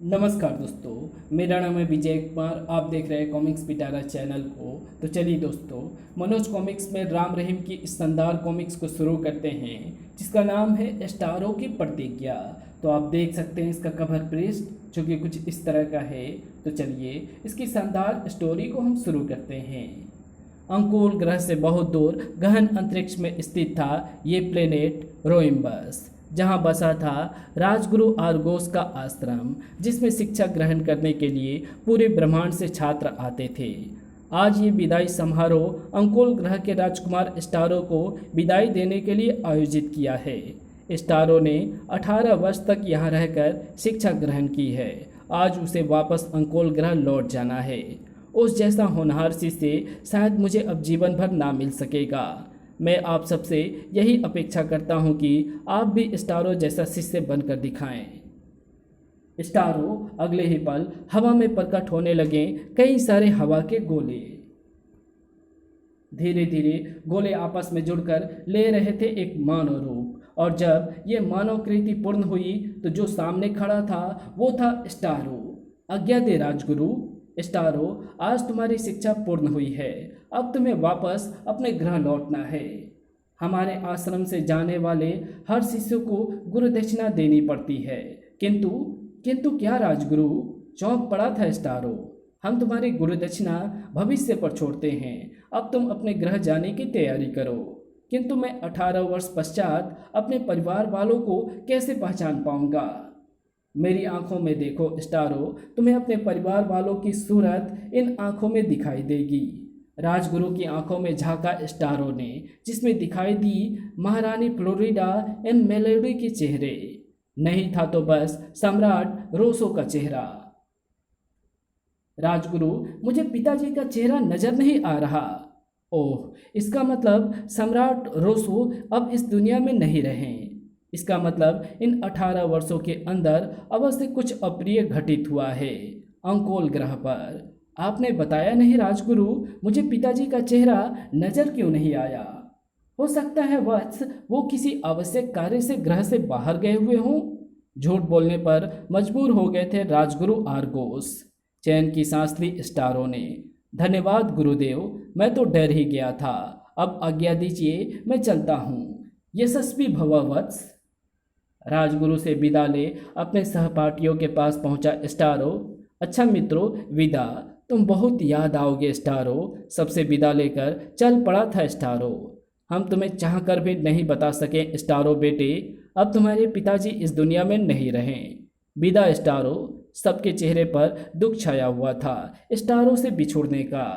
नमस्कार दोस्तों, मेरा नाम है विजय कुमार। आप देख रहे हैं कॉमिक्स पिटारा चैनल को। तो चलिए दोस्तों, मनोज कॉमिक्स में राम रहीम की इस शानदार कॉमिक्स को शुरू करते हैं, जिसका नाम है स्टारों की प्रतिज्ञा। तो आप देख सकते हैं इसका कवर पृष्ठ, जो कि कुछ इस तरह का है। तो चलिए इसकी शानदार स्टोरी को हम शुरू करते हैं। अंकोल ग्रह से बहुत दूर गहन अंतरिक्ष में स्थित था ये प्लेनेट रोइम्बस, जहाँ बसा था राजगुरु आर्गोस का आश्रम, जिसमें शिक्षा ग्रहण करने के लिए पूरे ब्रह्मांड से छात्र आते थे। आज ये विदाई समारोह अंकोल ग्रह के राजकुमार स्टारो को विदाई देने के लिए आयोजित किया है। स्टारो ने 18 वर्ष तक यहाँ रहकर शिक्षा ग्रहण की है। आज उसे वापस अंकोल ग्रह लौट जाना है। उस जैसा होनहार शिष्य शायद मुझे अब जीवन भर ना मिल सकेगा। मैं आप सबसे यही अपेक्षा करता हूं कि आप भी स्टारो जैसा शिष्य बनकर दिखाएं। स्टारो अगले ही पल हवा में प्रकट होने लगे कई सारे हवा के गोले। धीरे धीरे गोले आपस में जुड़कर ले रहे थे एक मानव रूप, और जब ये मानव कृति पूर्ण हुई तो जो सामने खड़ा था वो था स्टारो। आज्ञा दे राजगुरु। स्टारो, आज तुम्हारी शिक्षा पूर्ण हुई है। अब तुम्हें वापस अपने ग्रह लौटना है। हमारे आश्रम से जाने वाले हर शिष्य को गुरु दक्षिणा देनी पड़ती है। किंतु किंतु क्या राजगुरु? चौंक पड़ा था स्टारो। हम तुम्हारी गुरु दक्षिणा भविष्य पर छोड़ते हैं। अब तुम अपने ग्रह जाने की तैयारी करो। किंतु मैं 18 वर्ष पश्चात अपने परिवार वालों को कैसे पहचान पाऊंगा? मेरी आंखों में देखो स्टारो, तुम्हें अपने परिवार वालों की सूरत इन आंखों में दिखाई देगी। राजगुरु की आंखों में झांका स्टारो ने, जिसमें दिखाई दी महारानी फ्लोरिडा एंड मेलोडी के चेहरे। नहीं था तो बस सम्राट रोसो का चेहरा। राजगुरु, मुझे पिताजी का चेहरा नजर नहीं आ रहा। ओह, इसका मतलब सम्राट रोसो अब इस दुनिया में नहीं रहे। इसका मतलब इन 18 वर्षों के अंदर अवश्य कुछ अप्रिय घटित हुआ है अंकोल ग्रह पर। आपने बताया नहीं राजगुरु, मुझे पिताजी का चेहरा नजर क्यों नहीं आया? हो सकता है वत्स, वो किसी आवश्यक कार्य से ग्रह से बाहर गए हुए हों। झूठ बोलने पर मजबूर हो गए थे राजगुरु आर्गोस। चैन की सांस ली स्टारो ने। धन्यवाद गुरुदेव, मैं तो डर ही गया था। अब आज्ञा दीजिए, मैं चलता हूँ। यशस्वी भव वत्स। राजगुरु से विदा ले अपने सहपाठियों के पास पहुंचा स्टारो। अच्छा मित्रों, विदा। तुम बहुत याद आओगे स्टारो। सबसे विदा लेकर चल पड़ा था स्टारो। हम तुम्हें चाहकर भी नहीं बता सके स्टारो बेटे, अब तुम्हारे पिताजी इस दुनिया में नहीं रहे। विदा स्टारो। सबके चेहरे पर दुख छाया हुआ था स्टारो से बिछुड़ने का,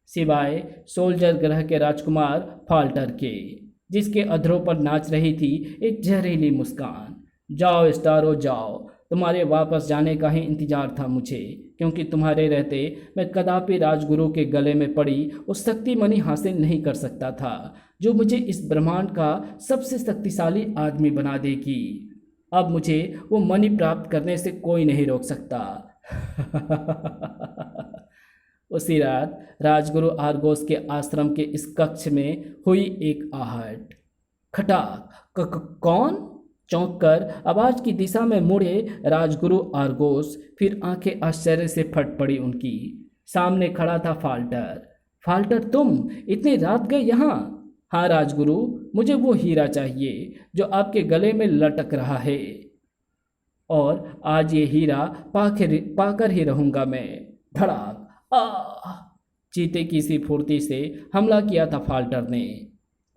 सिवाय सोल्जर ग्रह के राजकुमार फाल्टर के, जिसके अधरों पर नाच रही थी एक जहरीली मुस्कान। जाओ स्टारो जाओ, तुम्हारे वापस जाने का ही इंतजार था मुझे, क्योंकि तुम्हारे रहते मैं कदापि राजगुरु के गले में पड़ी वो शक्तिमणि हासिल नहीं कर सकता था, जो मुझे इस ब्रह्मांड का सबसे शक्तिशाली आदमी बना देगी। अब मुझे वो मणि प्राप्त करने से कोई नहीं रोक सकता। उसी रात राजगुरु आर्गोस के आश्रम के इस कक्ष में हुई एक आहट। खटाक। कौन? चौंक कर आवाज की दिशा में मुड़े राजगुरु आर्गोस, फिर आंखें आश्चर्य से फट पड़ी उनकी। सामने खड़ा था फाल्टर। फाल्टर, तुम इतनी रात गए यहाँ? हाँ राजगुरु, मुझे वो हीरा चाहिए जो आपके गले में लटक रहा है, और आज ये हीरा पाकर ही रहूंगा मैं। धड़ाक। आह! चीते की सी फुर्ती से हमला किया था फाल्टर ने।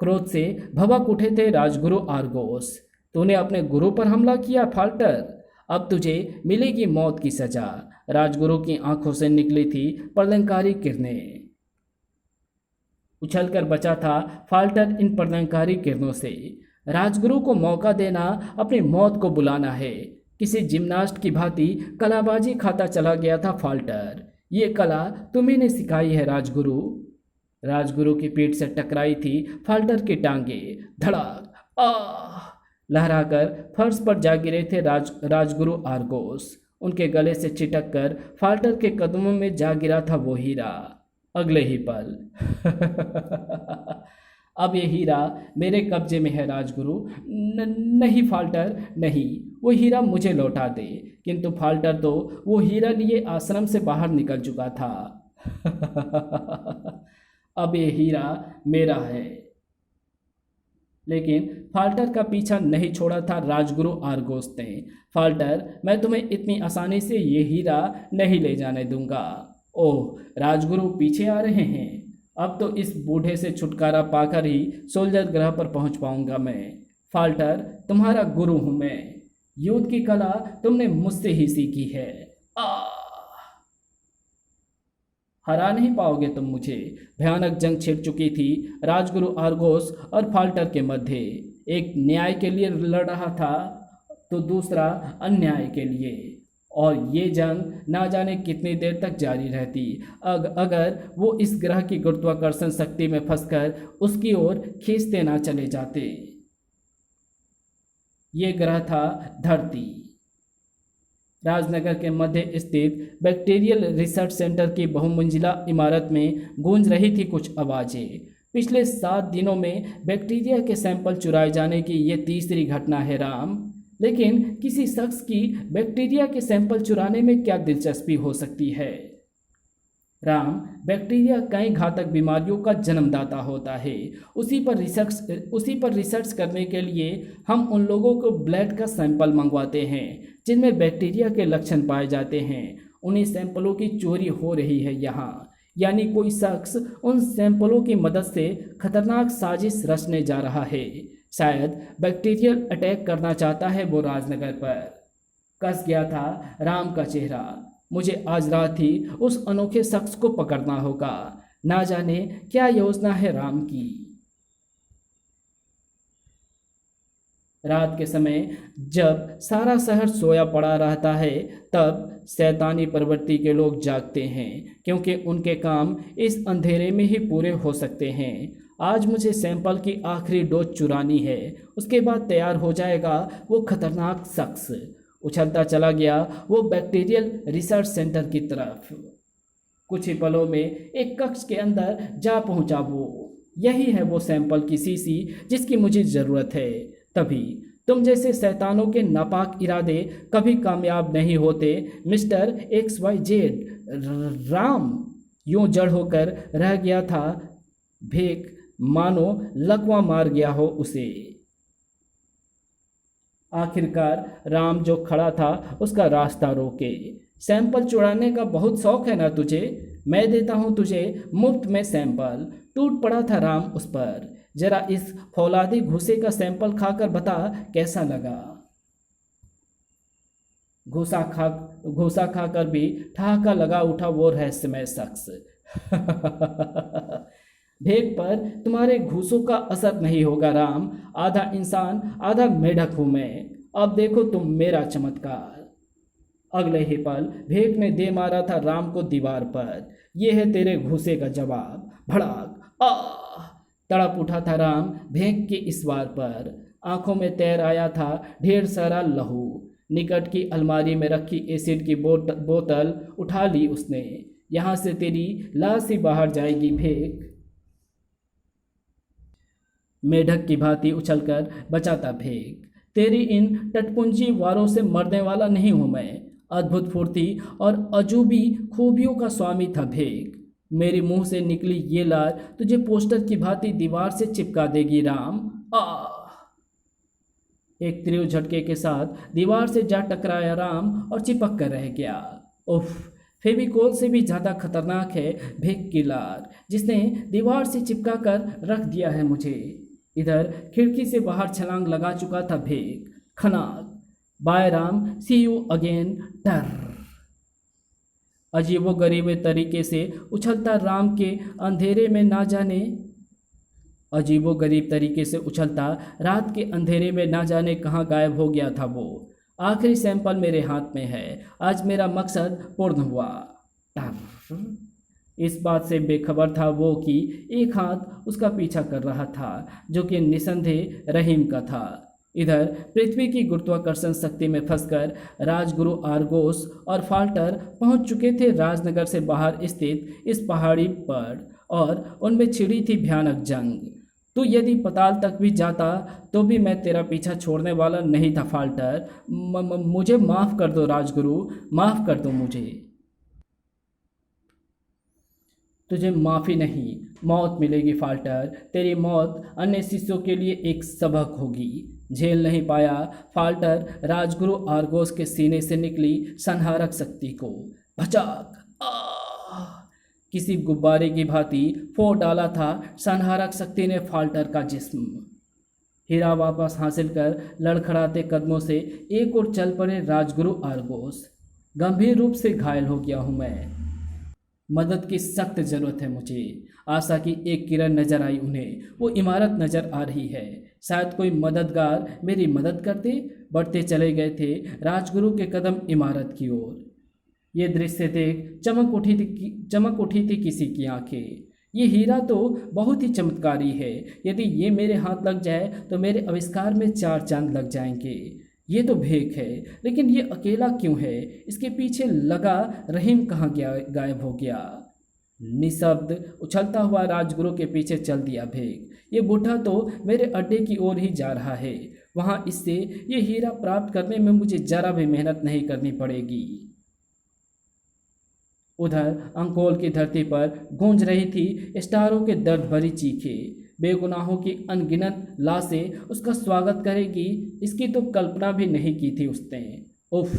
क्रोध से भभक उठे थे राजगुरु आर्गोस। तूने अपने गुरु पर हमला किया फाल्टर, अब तुझे मिलेगी मौत की सजा। राजगुरु की आंखों से निकली थी प्रलयंकारी किरणें। उछलकर बचा था फाल्टर इन प्रलयंकारी किरणों से। राजगुरु को मौका देना अपनी मौत को बुलाना है। किसी जिम्नास्ट की भांति कलाबाजी खाता चला गया था फाल्टर। ये कला तुम्ही ने सिखाई है राजगुरु। राजगुरु की पीठ से टकराई थी फाल्टर की टांगे। धड़ाक। आह! लहराकर फर्श पर जा गिरे थे राजगुरु आर्गोस। उनके गले से चिटक कर फाल्टर के कदमों में जा गिरा था वो हीरा। अगले ही पल अब ये हीरा मेरे कब्जे में है राजगुरु। नहीं फाल्टर, नहीं, वो हीरा मुझे लौटा दे। किंतु फाल्टर तो वो हीरा लिए आश्रम से बाहर निकल चुका था। अब ये हीरा मेरा है। लेकिन फाल्टर का पीछा नहीं छोड़ा था राजगुरु आरगोस ने। फाल्टर, मैं तुम्हें इतनी आसानी से ये हीरा नहीं ले जाने दूंगा। ओह, राजगुरु पीछे आ रहे हैं। अब तो इस बूढ़े से छुटकारा पाकर ही सोल्जर ग्रह पर पहुंच पाऊंगा मैं। फाल्टर, तुम्हारा गुरु हूं मैं। युद्ध की कला तुमने मुझसे ही सीखी है। हरा नहीं पाओगे तुम मुझे। भयानक जंग छिड़ चुकी थी राजगुरु आरगोस और फाल्टर के मध्य। एक न्याय के लिए लड़ रहा था तो दूसरा अन्याय के लिए, और ये जंग ना जाने कितनी देर तक जारी रहती अगर वो इस ग्रह की गुरुत्वाकर्षण शक्ति में फंसकर उसकी ओर खींचते ना चले जाते। ये ग्रह था धरती। राजनगर के मध्य स्थित बैक्टीरियल रिसर्च सेंटर की बहुमंजिला इमारत में गूंज रही थी कुछ आवाज़ें। पिछले 7 दिनों में बैक्टीरिया के सैंपल चुराए जाने की ये तीसरी घटना है राम। लेकिन किसी शख्स की बैक्टीरिया के सैंपल चुराने में क्या दिलचस्पी हो सकती है राम? बैक्टीरिया कई घातक बीमारियों का जन्मदाता होता है। उसी पर रिसर्च करने के लिए हम उन लोगों को ब्लड का सैंपल मंगवाते हैं जिनमें बैक्टीरिया के लक्षण पाए जाते हैं। उन्हीं सैंपलों की चोरी हो रही है यहाँ। यानी कोई शख्स उन सैंपलों की मदद से खतरनाक साजिश रचने जा रहा है। शायद बैक्टीरियल अटैक करना चाहता है वो राजनगर पर। कस गया था राम का चेहरा। मुझे आज रात ही उस अनोखे शख्स को पकड़ना होगा। ना जाने क्या योजना है राम की। रात के समय जब सारा शहर सोया पड़ा रहता है तब शैतानी प्रवृत्ति के लोग जागते हैं, क्योंकि उनके काम इस अंधेरे में ही पूरे हो सकते हैं। आज मुझे सैंपल की आखिरी डोज चुरानी है, उसके बाद तैयार हो जाएगा वो खतरनाक शख्स। उछलता चला गया वो बैक्टीरियल रिसर्च सेंटर की तरफ। कुछ ही पलों में एक कक्ष के अंदर जा पहुंचा वो। यही है वो सैंपल की शीशी जिसकी मुझे ज़रूरत है। तभी तुम जैसे शैतानों के नापाक इरादे कभी कामयाब नहीं होते मिस्टर XYZ। राम यूं जड़ होकर रह गया था, भेक मानो लकवा मार गया हो उसे। आखिरकार राम जो खड़ा था उसका रास्ता रोके। सैंपल चुराने का बहुत शौक है ना तुझे? मैं देता हूँ तुझे मुफ्त में सैंपल। टूट पड़ा था राम उस पर। जरा इस फौलादी घुसे का सैंपल खाकर बता कैसा लगा। घुसा खाकर भी ठहाका लगा उठा वो रहस्यमय शख्स। भेक पर तुम्हारे घूसों का असर नहीं होगा राम। आधा इंसान आधा मेढक हूं मैं। अब देखो तुम मेरा चमत्कार। अगले ही पल भेक ने दे मारा था राम को दीवार पर। यह है तेरे घूसे का जवाब। भड़ाक तड़प उठा था राम भेक के इस वार पर। आंखों में तैर आया था ढेर सारा लहू। निकट की अलमारी में रखी एसिड की बोतल उठा ली उसने। यहाँ से तेरी लाश ही बाहर जाएगी भेक। मेढक की भांति उछलकर बचाता भेक। तेरी इन टटपुंजी वारों से मरने वाला नहीं हूं मैं। अद्भुत फुर्ती और अजूबी खूबियों का स्वामी था भेक। मेरे मुंह से निकली ये लार तुझे पोस्टर की भांति दीवार से चिपका देगी राम। एक तीव्र झटके के साथ दीवार से जा टकराया राम और चिपक कर रह गया। उफ, फेविकोल से भी ज़्यादा खतरनाक है भेक की लार, जिसने दीवार से चिपका कर रख दिया है मुझे। इधर खिड़की से बाहर छलांग लगा चुका था भेक। खनाक, bye Ram, see you again. डर। अजीबोगरीब तरीके से उछलता राम के अंधेरे में ना जाने अजीबोगरीब तरीके से उछलता रात के अंधेरे में ना जाने कहाँ गायब हो गया था वो। आखिरी सैंपल मेरे हाथ में है। आज मेरा मकसद पूर्ण हुआ। इस बात से बेखबर था वो कि एक हाथ उसका पीछा कर रहा था, जो कि निसंदेह रहीम का था। इधर पृथ्वी की गुरुत्वाकर्षण शक्ति में फंसकर राजगुरु आरगोस और फाल्टर पहुंच चुके थे राजनगर से बाहर स्थित इस पहाड़ी पर, और उनमें छिड़ी थी भयानक जंग। तू यदि पाताल तक भी जाता तो भी मैं तेरा पीछा छोड़ने वाला नहीं था फाल्टर। मुझे माफ़ कर दो राजगुरु, माफ़ कर दो मुझे। तुझे माफ़ी नहीं, मौत मिलेगी फाल्टर। तेरी मौत अन्य शिष्यों के लिए एक सबक होगी। झेल नहीं पाया फाल्टर राजगुरु आर्गोस के सीने से निकली संहारक शक्ति को। भचाक! आह! किसी गुब्बारे की भांति फोड़ डाला था संहारक शक्ति ने फाल्टर का जिस्म। हीरा वापस हासिल कर लड़खड़ाते कदमों से एक और चल पड़े राजगुरु आर्गोस। गंभीर रूप से घायल हो गया हूं मैं, मदद की सख्त ज़रूरत है मुझे। आशा की एक किरण नजर आई उन्हें, वो इमारत नजर आ रही है। शायद कोई मददगार मेरी मदद करते। बढ़ते चले गए थे राजगुरु के कदम इमारत की ओर। ये दृश्य देख चमक उठी थी किसी की आंखें। ये हीरा तो बहुत ही चमत्कारी है। यदि ये मेरे हाथ लग जाए तो मेरे आविष्कार में 4 चांद लग जाएंगे। ये तो भेक है, लेकिन ये अकेला क्यों है? इसके पीछे लगा रहीम कहाँ गया, गायब हो गया? निशब्द उछलता हुआ राजगुरु के पीछे चल दिया भेक। ये बूढ़ा तो मेरे अड्डे की ओर ही जा रहा है। वहाँ इससे ये हीरा प्राप्त करने में मुझे जरा भी मेहनत नहीं करनी पड़ेगी। उधर अंकोल की धरती पर गूंज रही थी स्टारों के दर्द भरी चीखें। बेगुनाहों की अनगिनत लाशें उसका स्वागत करेगी, इसकी तो कल्पना भी नहीं की थी उसने। उफ,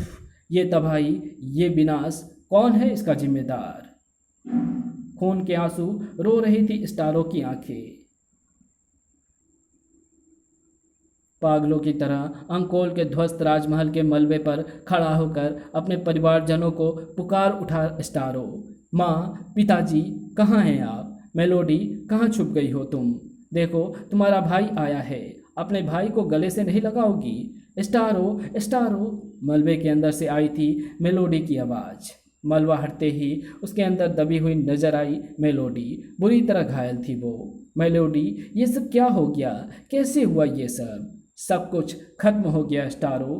ये तबाही, ये विनाश, कौन है इसका जिम्मेदार? खून के आंसू रो रही थी स्टारों की आंखें। पागलों की तरह अंकोल के ध्वस्त राजमहल के मलबे पर खड़ा होकर अपने परिवारजनों को पुकार उठा स्टारो। माँ, पिताजी, कहाँ हैं आप? मेलोडी, कहाँ छुप गई हो तुम? देखो, तुम्हारा भाई आया है। अपने भाई को गले से नहीं लगाओगी? स्टारो, स्टारो! मलबे के अंदर से आई थी मेलोडी की आवाज़। मलबा हटते ही उसके अंदर दबी हुई नजर आई मेलोडी। बुरी तरह घायल थी वो। मेलोडी, ये सब क्या हो गया? कैसे हुआ ये सब? सब कुछ खत्म हो गया स्टारो।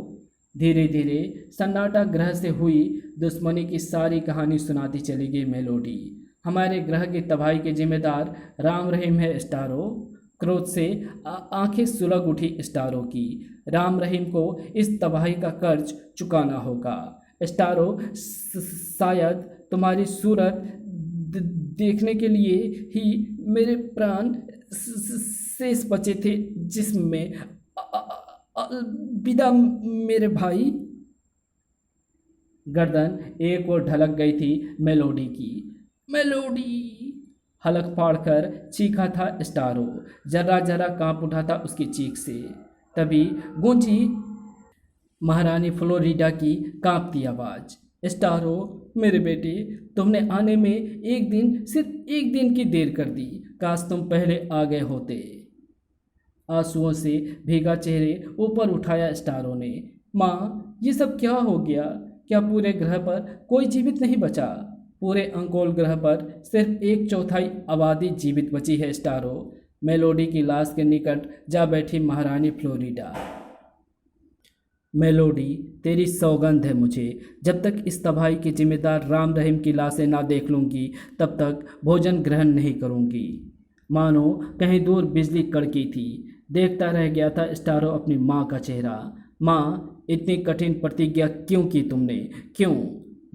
धीरे धीरे सन्नाटा ग्रह से हुई दुश्मनी की सारी कहानी सुनाती चली गई मेलोडी। हमारे ग्रह की तबाही के जिम्मेदार राम रहीम है स्टारो। क्रोध से आंखें सुलग उठी स्टारो की। राम रहीम को इस तबाही का कर्ज चुकाना होगा। स्टारो, शायद तुम्हारी सूरत देखने के लिए ही मेरे प्राण शेष बचे थे जिस्म में। अलविदा मेरे भाई। गर्दन एक और ढलक गई थी मेलोडी की। मेलोडी! हलक फाड़कर चीखा था स्टारो। जरा जरा कांप उठा था उसकी चीख से। तभी गूंजी महारानी फ्लोरिडा की कांपती आवाज़। स्टारो, मेरे बेटे, तुमने आने में एक दिन, सिर्फ एक दिन की देर कर दी। काश तुम पहले आ गए होते। आंसुओं से भीगा चेहरे ऊपर उठाया स्टारो ने। माँ, ये सब क्या हो गया? क्या पूरे ग्रह पर कोई जीवित नहीं बचा? पूरे अंकोल ग्रह पर सिर्फ 1/4 आबादी जीवित बची है स्टारो। मेलोडी की लाश के निकट जा बैठी महारानी फ्लोरिडा। मेलोडी, तेरी सौगंध है मुझे, जब तक इस तबाही के जिम्मेदार राम रहीम की लाशें ना देख लूँगी तब तक भोजन ग्रहण नहीं करूँगी। मानो कहीं दूर बिजली कड़की थी। देखता रह गया था स्टारो अपनी माँ का चेहरा। माँ, इतनी कठिन प्रतिज्ञा क्यों की तुमने? क्यों?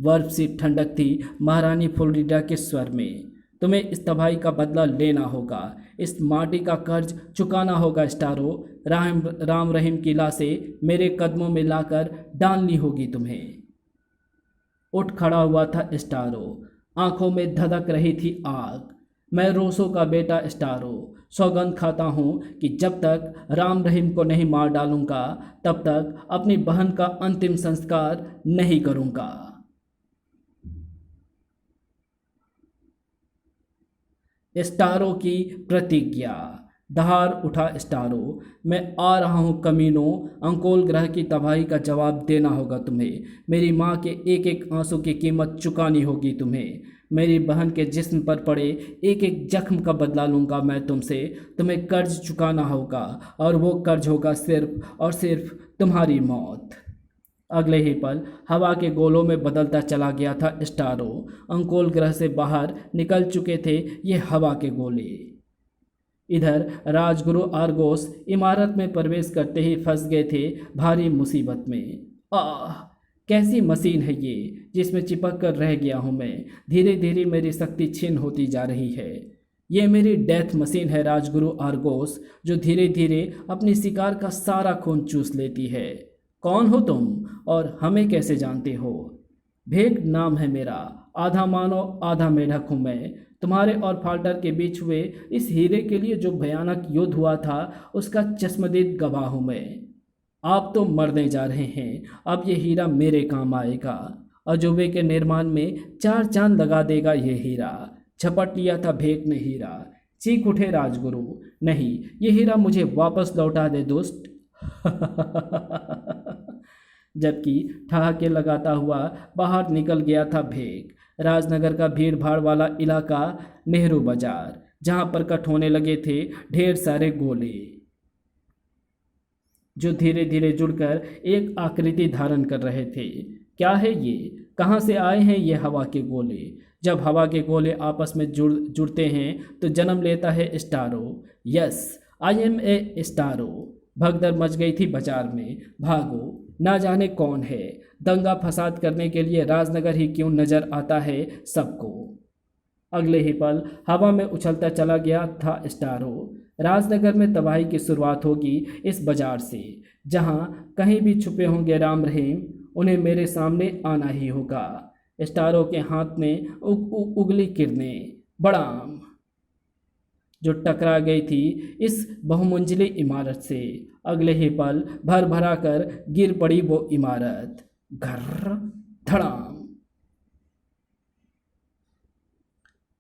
बर्फ सी ठंडक थी महारानी फ्लोरिडा के स्वर में। तुम्हें इस तबाही का बदला लेना होगा। इस माटी का कर्ज चुकाना होगा स्टारो। राम रहीम की लाशें मेरे कदमों में लाकर डालनी होगी तुम्हें। उठ खड़ा हुआ था स्टारो। आंखों में धधक रही थी आग। मैं रोसो का बेटा स्टारो, सौगंध खाता हूँ कि जब तक राम रहीम को नहीं मार डालूंगा तब तक अपनी बहन का अंतिम संस्कार नहीं करूँगा। स्टारो की प्रतिज्ञा। दहाड़ उठा स्टारो। मैं आ रहा हूँ कमीनों। अंकोल ग्रह की तबाही का जवाब देना होगा तुम्हें। मेरी माँ के एक एक आंसू की कीमत चुकानी होगी तुम्हें। मेरी बहन के जिस्म पर पड़े एक एक जख्म का बदला लूँगा मैं तुमसे। तुम्हें कर्ज चुकाना होगा और वो कर्ज होगा सिर्फ और सिर्फ तुम्हारी मौत। अगले ही पल हवा के गोलों में बदलता चला गया था स्टारो। अंकोल ग्रह से बाहर निकल चुके थे ये हवा के गोले। इधर राजगुरु आर्गोस इमारत में प्रवेश करते ही फंस गए थे भारी मुसीबत में। आह, कैसी मशीन है ये जिसमें चिपक कर रह गया हूँ मैं। धीरे धीरे मेरी शक्ति क्षीण होती जा रही है। ये मेरी डेथ मशीन है राजगुरु आर्गोस, जो धीरे धीरे अपनी शिकार का सारा खून चूस लेती है। कौन हो तुम और हमें कैसे जानते हो? भेग नाम है मेरा, आधा मानव आधा मेढक हूँ मैं। तुम्हारे और फाल्टर के बीच हुए इस हीरे के लिए जो भयानक युद्ध हुआ था उसका चश्मदीद गवाह हूँ मैं। आप तो मरने जा रहे हैं, अब ये हीरा मेरे काम आएगा। अजूबे के निर्माण में 4 चांद लगा देगा ये हीरा। झपट लिया था भेग ने हीरा। चीख उठे राजगुरु, नहीं, ये हीरा मुझे वापस लौटा दे दोस्त। जबकि ठहाके लगाता हुआ बाहर निकल गया था भेग। राजनगर का भीड़ भाड़ वाला इलाका, नेहरू बाजार, जहां प्रकट होने लगे थे ढेर सारे गोले, जो धीरे धीरे जुड़कर एक आकृति धारण कर रहे थे। क्या है ये? कहाँ से आए हैं ये हवा के गोले? जब हवा के गोले आपस में जुड़ते हैं तो जन्म लेता है स्टारो। Yes, I M A स्टारो। भगदड़ मच गई थी बाजार में। भागो, ना जाने कौन है। दंगा फसाद करने के लिए राजनगर ही क्यों नजर आता है सबको। अगले ही पल हवा में उछलता चला गया था स्टारो। राजनगर में तबाही की शुरुआत होगी इस बाजार से। जहां कहीं भी छुपे होंगे राम रहीम, उन्हें मेरे सामने आना ही होगा। स्टारो के हाथ में उगली किरणें बड़ाम जो टकरा गई थी इस बहुमंजिली इमारत से। अगले ही पल भर भरा कर गिर पड़ी वो इमारत। घर धड़ाम।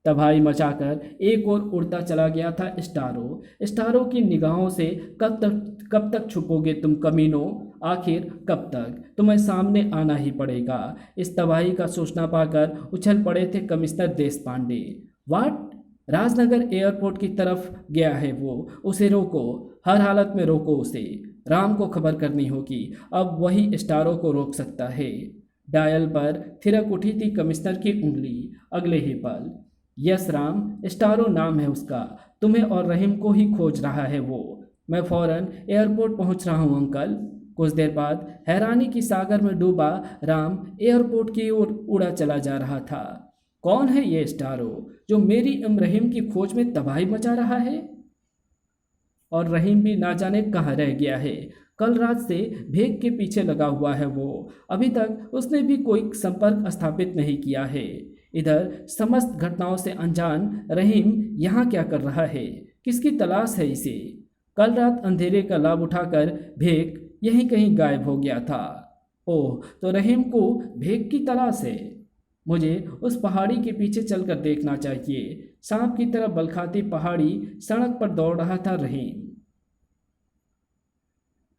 तबाही मचाकर एक और उड़ता चला गया था स्टारो। स्टारो की निगाहों से कब तक छुपोगे तुम कमीनों? आखिर कब तक? तुम्हें सामने आना ही पड़ेगा। इस तबाही का सूचना पाकर उछल पड़े थे कमिश्नर देश पांडे। वाट? राजनगर एयरपोर्ट की तरफ गया है वो, उसे रोको, हर हालत में रोको उसे। राम को खबर करनी होगी, अब वही स्टारो को रोक सकता है। डायल पर थिरक उठी थी कमिश्नर की उंगली। अगले ही पल, यस राम, स्टारो नाम है उसका। तुम्हें और रहीम को ही खोज रहा है वो। मैं फौरन एयरपोर्ट पहुंच रहा हूं अंकल। कुछ देर बाद हैरानी की सागर में डूबा राम एयरपोर्ट की ओर उड़ा चला जा रहा था। कौन है ये स्टारो जो मेरी रहीम की खोज में तबाही मचा रहा है? और रहीम भी ना जाने कहाँ रह गया है। कल रात से भेग के पीछे लगा हुआ है वो। अभी तक उसने भी कोई संपर्क स्थापित नहीं किया है। इधर समस्त घटनाओं से अनजान रहीम यहाँ क्या कर रहा है? किसकी तलाश है इसे? कल रात अंधेरे का लाभ उठाकर भेग यहीं कहीं गायब हो गया था। ओह, तो रहीम को भेग की तलाश है। मुझे उस पहाड़ी के पीछे चलकर देखना चाहिए। सांप की तरह बलखाती पहाड़ी सड़क पर दौड़ रहा था रहीम।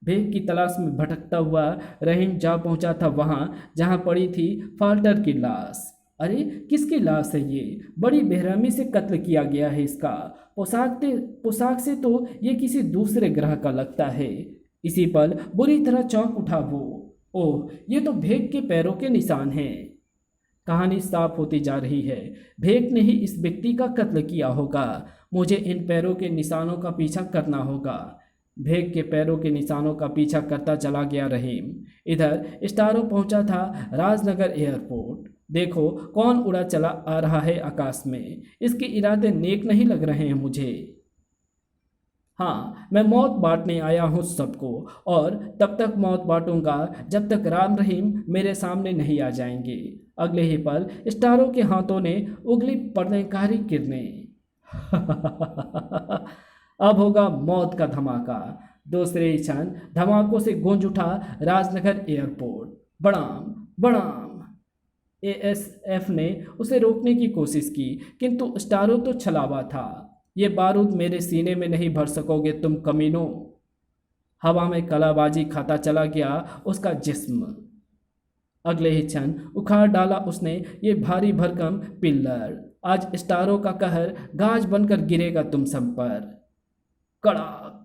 भेग की तलाश में भटकता हुआ रहीम जा पहुंचा था वहां जहां पड़ी थी फाल्टर की लाश। अरे, किसकी लाश है ये? बड़ी बेरहमी से कत्ल किया गया है इसका। पोशाक से तो ये किसी दूसरे ग्रह का लगता है। इसी पल बुरी तरह चौंक उठा वो। ओह, ये तो भेग के पैरों के निशान हैं। कहानी साफ होती जा रही है। भेग ने ही इस व्यक्ति का कत्ल किया होगा। मुझे इन पैरों के निशानों का पीछा करना होगा। भेग के पैरों के निशानों का पीछा करता चला गया रहीम। इधर स्टारो पहुंचा था राजनगर एयरपोर्ट। देखो कौन उड़ा चला आ रहा है आकाश में। इसके इरादे नेक नहीं लग रहे हैं मुझे। हाँ, मैं मौत बांटने आया हूँ सबको, और तब तक मौत बांटूंगा जब तक राम रहीम मेरे सामने नहीं आ जाएंगे। अगले ही पल स्टारो के हाथों ने उगली प्रलयकारी किरणें। अब होगा मौत का धमाका। दूसरे ही क्षण धमाकों से गूंज उठा राजनगर एयरपोर्ट। बड़ाम बड़ाम। एएसएफ ने उसे रोकने की कोशिश की, किंतु स्टारो तो छलावा था। ये बारूद मेरे सीने में नहीं भर सकोगे तुम कमीनों। हवा में कलाबाजी खाता चला गया उसका जिस्म। अगले ही क्षण उखाड़ डाला उसने ये भारी भरकम पिल्लर। आज स्टारो का कहर गाज बनकर गिरेगा तुम सब पर। कड़ाक।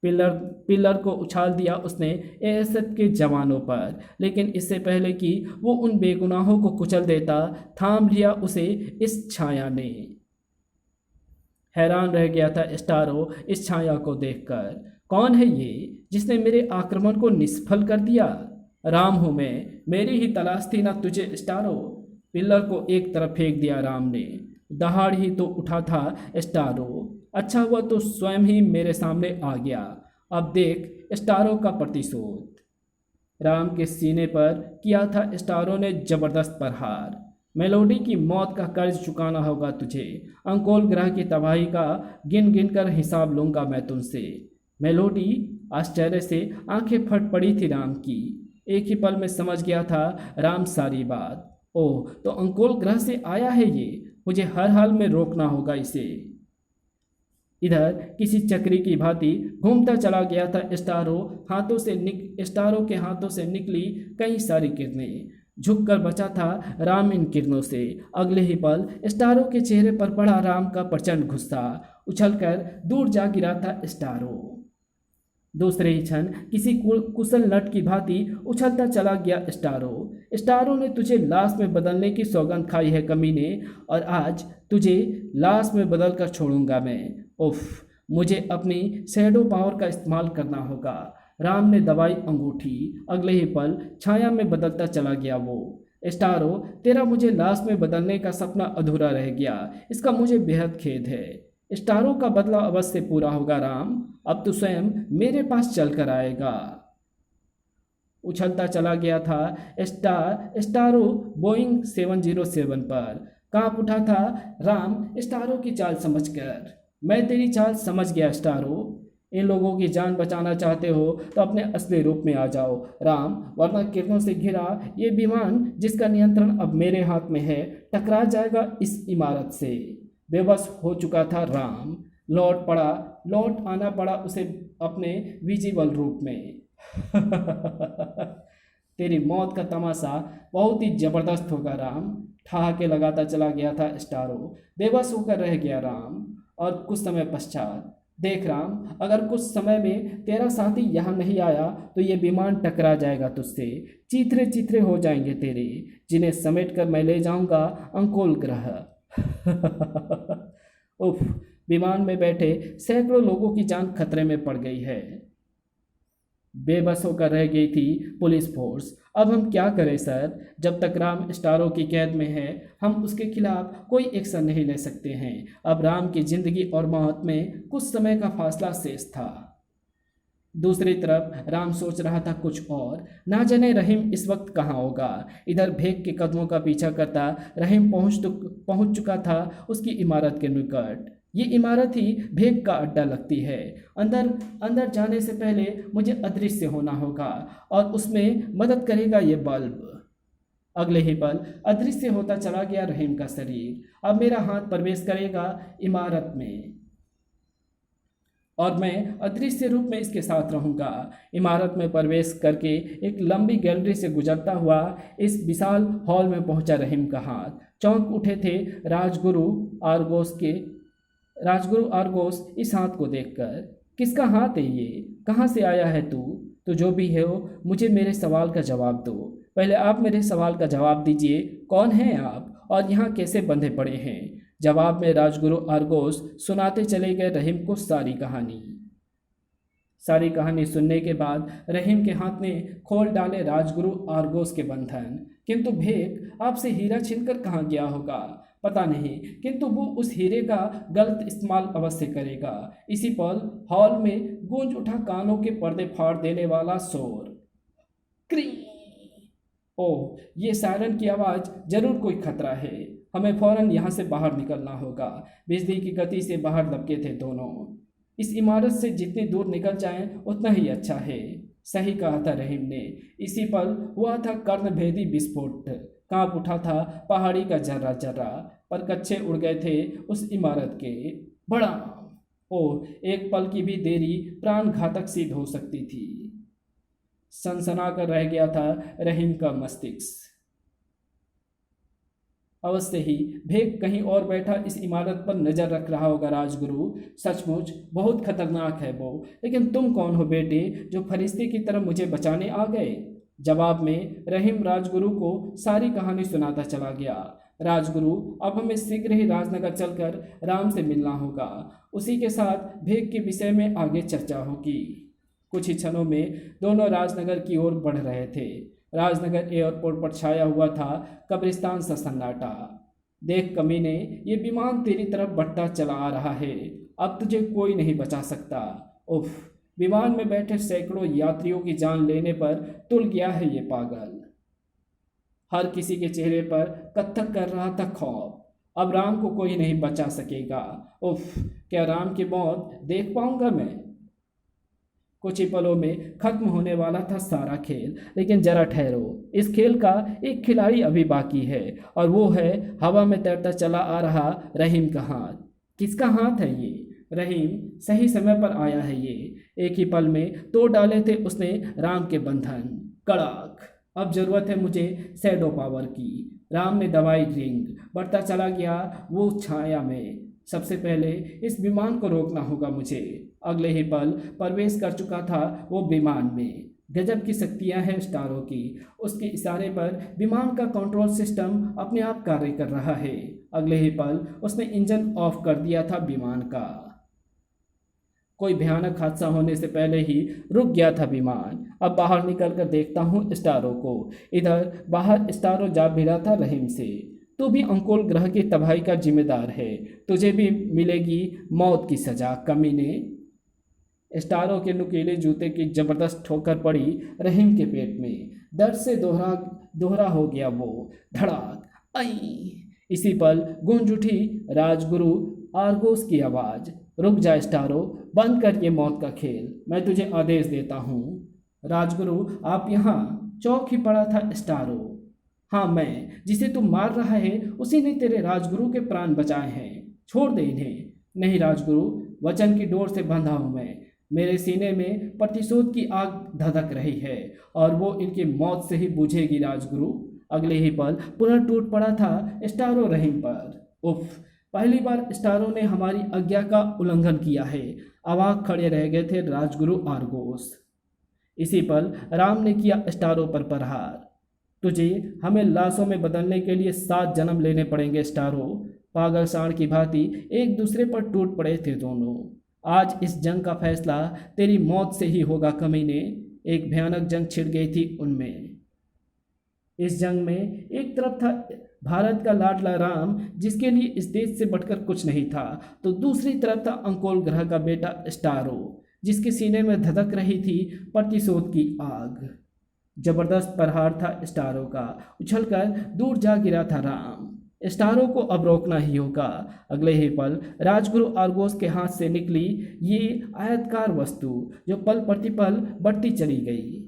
पिल्लर को उछाल दिया उसने एएसएफ के जवानों पर, लेकिन इससे पहले कि वो उन बेगुनाहों को कुचल देता, थाम लिया उसे इस छाया ने। हैरान रह गया था स्टारो इस छाया को देखकर। कौन है ये जिसने मेरे आक्रमण को निष्फल कर दिया? राम हूं मैं, मेरी ही तलाश थी ना तुझे स्टारो। पिल्लर को एक तरफ फेंक दिया राम ने। दहाड़ ही तो उठा था स्टारो। अच्छा हुआ तो स्वयं ही मेरे सामने आ गया। अब देख स्टारो का प्रतिशोध। राम के सीने पर किया था स्टारो ने जबरदस्त प्रहार। मेलोडी की मौत का कर्ज चुकाना होगा तुझे। अंकोल ग्रह की तबाही का गिन गिन कर हिसाब लूंगा मैं तुमसे। मेलोडी आश्चर्य से आंखें फट पड़ी थी राम की। एक ही पल में समझ गया था राम सारी बात। ओह, तो अंकोल ग्रह से आया है ये। मुझे हर हाल में रोकना होगा इसे। इधर किसी चक्री की भांति घूमता चला गया था स्टारो के हाथों से निकली कई सारी किरणें। झुककर बचा था राम इन किरणों से। अगले ही पल स्टारो के चेहरे पर पड़ा राम का प्रचंड गुस्सा। उछलकर दूर जा गिरा था स्टारो। दूसरे ही क्षण किसी कुशल नट की भांति उछलता चला गया स्टारो। स्टारो ने तुझे लाश में बदलने की सौगंध खाई है कमीने, और आज तुझे लाश में बदल कर छोड़ूंगा मैं। उफ, मुझे अपनी शैडो पावर का इस्तेमाल करना होगा। राम ने दबाई अंगूठी। अगले ही पल छाया में बदलता चला गया वो। स्टारो, तेरा मुझे लाश में बदलने का सपना अधूरा रह गया। इसका मुझे बेहद खेद है। स्टारो का बदला अवश्य पूरा होगा राम। अब तो स्वयं मेरे पास चलकर आएगा। उछलता चला गया था स्टारो बोइंग 707 पर। कांप उठा था राम स्टारो की चाल समझकर। मैं तेरी चाल समझ गया स्टारो। इन लोगों की जान बचाना चाहते हो तो अपने असली रूप में आ जाओ राम, वरना किरणों से घिरा ये विमान जिसका नियंत्रण अब मेरे हाथ में है टकरा जाएगा इस इमारत से। बेबस हो चुका था राम। लौट आना पड़ा उसे अपने विजिबल रूप में। तेरी मौत का तमाशा बहुत ही जबरदस्त होगा राम। ठहाके लगाता चला गया था स्टारो। बेबस होकर रह गया राम। और कुछ समय पश्चात, देख राम, अगर कुछ समय में तेरा साथी यहाँ नहीं आया तो ये विमान टकरा जाएगा तुझसे। चीथरे चीथरे हो जाएंगे तेरे, जिन्हें समेट कर मैं ले जाऊंगा अंकोल ग्रह। उफ, विमान में बैठे सैकड़ों लोगों की जान खतरे में पड़ गई है। बेबस होकर रह गई थी पुलिस फोर्स। अब हम क्या करें सर? जब तक राम स्टारो की कैद में है हम उसके खिलाफ कोई एक्शन नहीं ले सकते हैं। अब राम की जिंदगी और मौत में कुछ समय का फासला शेष था। दूसरी तरफ राम सोच रहा था कुछ और। ना जाने रहीम इस वक्त कहाँ होगा। इधर भेग के कदमों का पीछा करता रहीम पहुंच चुका था उसकी इमारत के निकट। ये इमारत ही भेग का अड्डा लगती है। अंदर जाने से पहले मुझे अदृश्य होना होगा और उसमें मदद करेगा ये बल्ब। अगले ही पल अदृश्य होता चला गया रहीम का शरीर। अब मेरा हाथ प्रवेश करेगा इमारत में और मैं अदृश्य रूप में इसके साथ रहूंगा। इमारत में प्रवेश करके एक लंबी गैलरी से गुजरता हुआ इस विशाल हॉल में पहुंचा रहीम का हाथ। चौंक उठे थे राजगुरु आरगोस इस हाथ को देखकर। किसका हाथ है ये? कहाँ से आया है तू? तो जो भी है हो, मुझे मेरे सवाल का जवाब दो। पहले आप मेरे सवाल का जवाब दीजिए। कौन हैं आप और यहाँ कैसे बंधे पड़े हैं? जवाब में राजगुरु आरगोस सुनाते चले गए रहीम को सारी कहानी सुनने के बाद रहीम के हाथ ने खोल डाले राजगुरु आरगोस के बंधन। किंतु भेग आपसे हीरा छीनकर कहाँ गया होगा पता नहीं, किंतु वो उस हीरे का गलत इस्तेमाल अवश्य करेगा। इसी पल हॉल में गूंज उठा कानों के पर्दे फाड़ देने वाला शोर। क्री! ओह, ये सायरन की आवाज़, जरूर कोई खतरा है। हमें फौरन यहाँ से बाहर निकलना होगा। बिजली की गति से बाहर लपके थे दोनों। इस इमारत से जितनी दूर निकल जाएं उतना ही अच्छा है। सही कहा था रहीम ने। इसी पल हुआ था कर्णभेदी विस्फोट। कांप उठा था पहाड़ी का जर्रा जर्रा, पर कच्चे उड़ गए थे उस इमारत के। बड़ा ओह, एक पल की भी देरी प्राण घातक सिद्ध हो सकती थी। सनसना कर रह गया था रहीम का मस्तिष्क। अवश्य ही भेग कहीं और बैठा इस इमारत पर नजर रख रहा होगा। राजगुरु सचमुच बहुत खतरनाक है वो। लेकिन तुम कौन हो बेटे जो फरिश्ते की तरह मुझे बचाने आ गए? जवाब में रहीम राजगुरु को सारी कहानी सुनाता चला गया। राजगुरु, अब हमें शीघ्र ही राजनगर चलकर राम से मिलना होगा। उसी के साथ भेग के विषय में आगे चर्चा होगी। कुछ ही क्षणों में दोनों राजनगर की ओर बढ़ रहे थे। राजनगर एयरपोर्ट पर छाया हुआ था कब्रिस्तान सा सन्नाटा। देख कमीने, ये विमान तेरी तरफ बढ़ता चला आ रहा है। अब तुझे कोई नहीं बचा सकता। उफ, विमान में बैठे सैकड़ों यात्रियों की जान लेने पर तुल गया है ये पागल। हर किसी के चेहरे पर कत्थक कर रहा था खौफ। अब राम को कोई नहीं बचा सकेगा। उफ, क्या राम की मौत देख पाऊंगा मैं? कुछ ही पलों में खत्म होने वाला था सारा खेल, लेकिन जरा ठहरो, इस खेल का एक खिलाड़ी अभी बाकी है, और वो है हवा में तैरता चला आ रहा रहीम का हाथ। किसका हाथ है ये? रहीम सही समय पर आया है ये। एक ही पल में तोड़ डाले थे उसने राम के बंधन। कड़ाक, अब जरूरत है मुझे शैडो पावर की। राम ने दबाई रिंग, बढ़ता चला गया वो छाया में। सबसे पहले इस विमान को रोकना होगा मुझे। अगले ही पल प्रवेश कर चुका था वो विमान में। गजब की शक्तियां हैं स्टारों की। उसके इशारे पर विमान का कंट्रोल सिस्टम अपने आप कार्य कर रहा है। अगले ही पल उसने इंजन ऑफ कर दिया था विमान का। कोई भयानक हादसा होने से पहले ही रुक गया था विमान। अब बाहर निकल कर देखता हूँ स्टारों को। इधर बाहर स्टारों जा भिड़ा था रहीम से। तू भी अंकोल ग्रह की तबाही का जिम्मेदार है, तुझे भी मिलेगी मौत की सजा कमीने। स्टारों के नुकीले जूते की जबरदस्त ठोकर पड़ी रहीम के पेट में। दर्द से दोहरा दोहरा हो गया वो। धड़ाक, आई। इसी पल गूंज उठी राजगुरु आर्गोस की आवाज। रुक जा स्टारो, बंद कर ये मौत का खेल, मैं तुझे आदेश देता हूँ। राजगुरु, आप यहाँ? चौक ही पड़ा था स्टारो। हाँ, मैं जिसे तू मार रहा है उसी ने तेरे राजगुरु के प्राण बचाए हैं। छोड़ दे इन्हें। नहीं राजगुरु, वचन की डोर से बंधा हूँ मैं। मेरे सीने में प्रतिशोध की आग धधक रही है, और वो इनकी मौत से ही बुझेगी राजगुरु। अगले ही पल पुनः टूट पड़ा था स्टारो रहीम पर। उफ, पहली बार स्टारों ने हमारी आज्ञा का उल्लंघन किया है। अवाक खड़े रह गए थे राजगुरु आर्गोस। इसी पल राम ने किया स्टारों पर प्रहार। तुझे हमें लाशों में बदलने के लिए 7 जन्म लेने पड़ेंगे स्टारो। पागल सांड की भांति एक दूसरे पर टूट पड़े थे दोनों। आज इस जंग का फैसला तेरी मौत से ही होगा कमीने। एक भयानक जंग छिड़ गई थी उनमें। इस जंग में एक तरफ था भारत का लाडला राम, जिसके लिए इस देश से बढ़कर कुछ नहीं था, तो दूसरी तरफ था अंकोल ग्रह का बेटा स्टारो, जिसके सीने में धधक रही थी प्रतिशोध की आग। जबरदस्त प्रहार था स्टारो का। उछलकर दूर जा गिरा था राम। स्टारो को अब रोकना ही होगा। अगले ही पल राजगुरु आर्गोस के हाथ से निकली ये आयतकार वस्तु, जो पल प्रतिपल बढ़ती चली गई।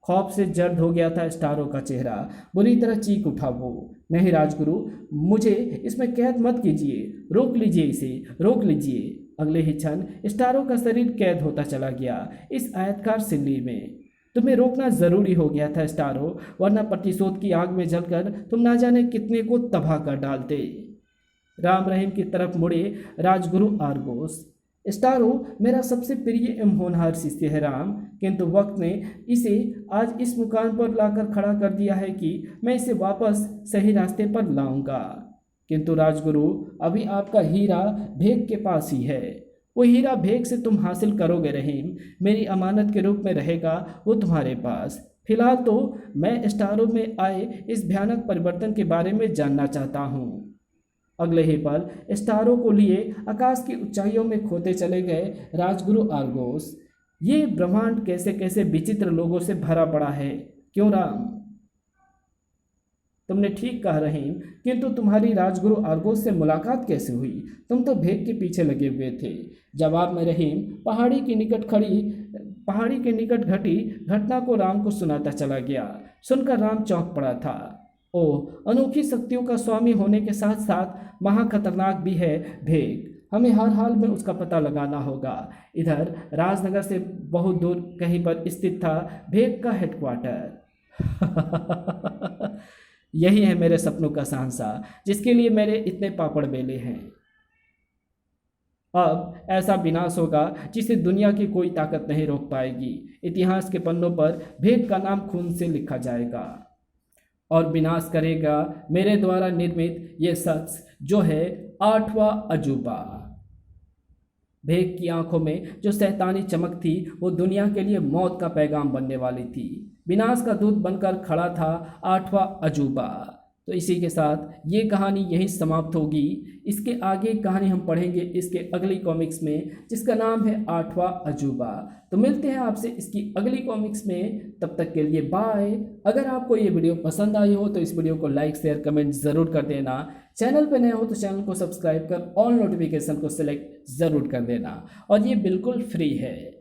खौफ से जर्द हो गया था स्टारो का चेहरा। बुरी तरह चीख उठा वो। नहीं राजगुरु, मुझे इसमें कैद मत कीजिए। रोक लीजिए इसे, रोक लीजिए। अगले ही क्षण स्टारो का शरीर कैद होता चला गया इस आयतकार सिल्ली में। तुम्हें रोकना जरूरी हो गया था स्टारो, वरना प्रतिशोध की आग में जलकर तुम ना जाने कितने को तबाह कर डालते। राम रहीम की तरफ मुड़े राजगुरु आर्गोस। स्टारो मेरा सबसे प्रिय एवं होनहार शिष्य है राम, किंतु वक्त ने इसे आज इस मुकाम पर लाकर खड़ा कर दिया है कि मैं इसे वापस सही रास्ते पर लाऊंगा। किंतु राजगुरु, अभी आपका हीरा भेग के पास ही है। वो हीरा भेग से तुम हासिल करोगे रहीम, मेरी अमानत के रूप में रहेगा वो तुम्हारे पास। फिलहाल तो मैं स्टारों में आए इस भयानक परिवर्तन के बारे में जानना चाहता हूँ। अगले ही पल स्टारों को लिए आकाश की ऊंचाइयों में खोते चले गए राजगुरु आर्गोस। ये ब्रह्मांड कैसे कैसे विचित्र लोगों से भरा पड़ा है। क्यों राम? तुमने ठीक कहा रहीम, किंतु तुम्हारी राजगुरु आर्गोस से मुलाकात कैसे हुई? तुम तो भेग के पीछे लगे हुए थे। जवाब में रहीम पहाड़ी के निकट घटी घटना को राम को सुनाता चला गया। सुनकर राम चौंक पड़ा था। ओ, अनोखी शक्तियों का स्वामी होने के साथ साथ महाखतरनाक भी है भेग। हमें हर हाल में उसका पता लगाना होगा। इधर राजनगर से बहुत दूर कहीं पर स्थित था भेग का हेडक्वार्टर। यही है मेरे सपनों का शहंशाह, जिसके लिए मेरे इतने पापड़ बेले हैं। अब ऐसा विनाश होगा जिसे दुनिया की कोई ताकत नहीं रोक पाएगी। इतिहास के पन्नों पर भेग का नाम खून से लिखा जाएगा। और विनाश करेगा मेरे द्वारा निर्मित ये शख्स जो है 8वां अजूबा। भेग की आंखों में जो शैतानी चमक थी वो दुनिया के लिए मौत का पैगाम बनने वाली थी। विनाश का दूत बनकर खड़ा था 8वां अजूबा। तो इसी के साथ ये कहानी यहीं समाप्त होगी। इसके आगे कहानी हम पढ़ेंगे इसके अगली कॉमिक्स में, जिसका नाम है 8वां अजूबा। तो मिलते हैं आपसे इसकी अगली कॉमिक्स में, तब तक के लिए बाय। अगर आपको ये वीडियो पसंद आई हो तो इस वीडियो को लाइक शेयर कमेंट ज़रूर कर देना। चैनल पे नए हो तो चैनल को सब्सक्राइब कर ऑल नोटिफिकेशन को सिलेक्ट ज़रूर कर देना, और ये बिल्कुल फ्री है।